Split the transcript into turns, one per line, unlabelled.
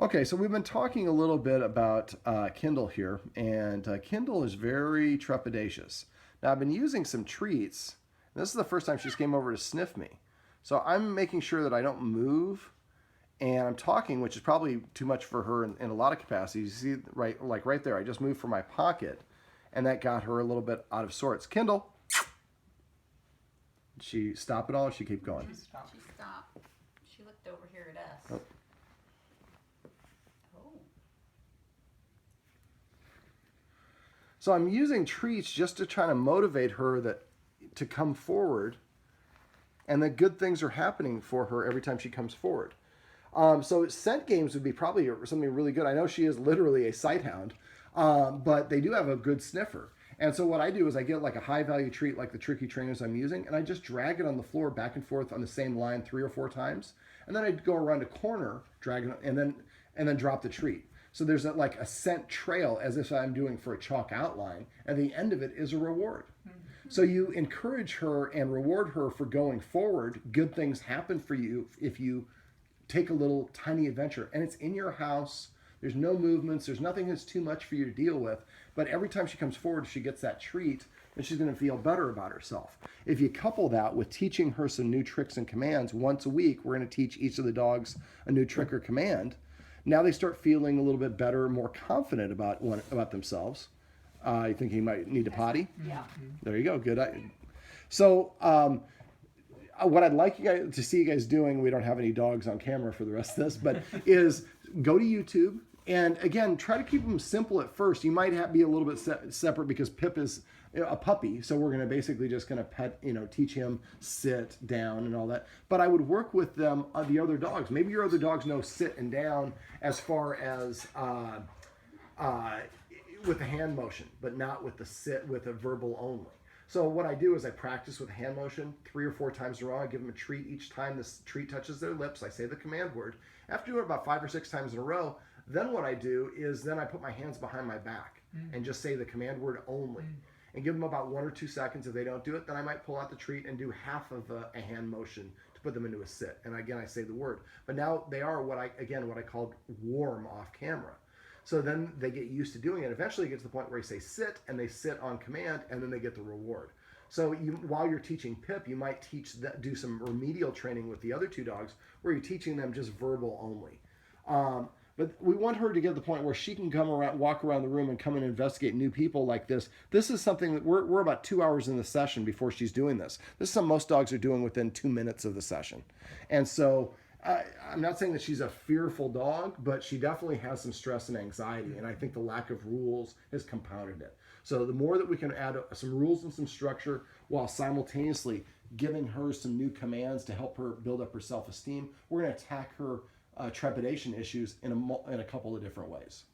Okay, so we've been talking a little bit about Kindle here, and Kindle is very trepidatious. Now, I've been using some treats, and this is the first time she's came over to sniff me. So I'm making sure that I don't move, and I'm talking, which is probably too much for her in a lot of capacities. You see, right, like right there, I just moved from my pocket, and that got her a little bit out of sorts. Kindle, did she stop at all, or she keep going?
She stopped. She looked over here at us.
Oh.
Oh.
So I'm using treats just to try to motivate her to come forward, and that good things are happening for her every time she comes forward. So scent games would be probably something really good. I know she is literally a sight hound, but they do have a good sniffer. And so what I do is I get like a high value treat like the tricky trainers I'm using, and I just drag it on the floor back and forth on the same line 3 or 4 times, and then I go around a corner, drag it, and then drop the treat. So there's like a scent trail as if I'm doing for a chalk outline, and the end of it is a reward. So you encourage her and reward her for going forward. Good things happen for you if you take a little tiny adventure, and it's in your house. There's no movements. There's nothing that's too much for you to deal with. But every time she comes forward, she gets that treat, and she's going to feel better about herself. If you couple that with teaching her some new tricks and commands once a week, we're going to teach each of the dogs a new trick or command. Now they start feeling a little bit better, more confident about themselves. You think he might need to potty?
Yeah.
There you go. Good. So what I'd like you guys to see you guys doing, we don't have any dogs on camera for the rest of this, but is go to YouTube and again, try to keep them simple at first. You might be a little bit separate because Pip is a puppy. So we're going to basically just going to teach him sit down and all that. But I would work with them, the other dogs. Maybe your other dogs know sit and down as far as, with the hand motion, but not with the sit with a verbal only. So what I do is I practice with hand motion 3 or 4 times in a row. I give them a treat each time this treat touches their lips. I say the command word. After doing it about 5 or 6 times in a row, then what I do is then I put my hands behind my back and just say the command word only. And give them about 1 or 2 seconds. If they don't do it, then I might pull out the treat and do half of a hand motion to put them into a sit. And again, I say the word. But now they are what I called warm off camera. So then they get used to doing it. Eventually it gets to the point where you say sit, and they sit on command, and then they get the reward. So while you're teaching Pip, you might do some remedial training with the other 2 dogs where you're teaching them just verbal only. But we want her to get to the point where she can walk around the room and come and investigate new people like this. This is something that we're about 2 hours in the session before she's doing this. This is something most dogs are doing within 2 minutes of the session. And so I'm not saying that she's a fearful dog, but she definitely has some stress and anxiety. And I think the lack of rules has compounded it. So the more that we can add some rules and some structure while simultaneously giving her some new commands to help her build up her self-esteem, we're going to attack her trepidation issues in a couple of different ways.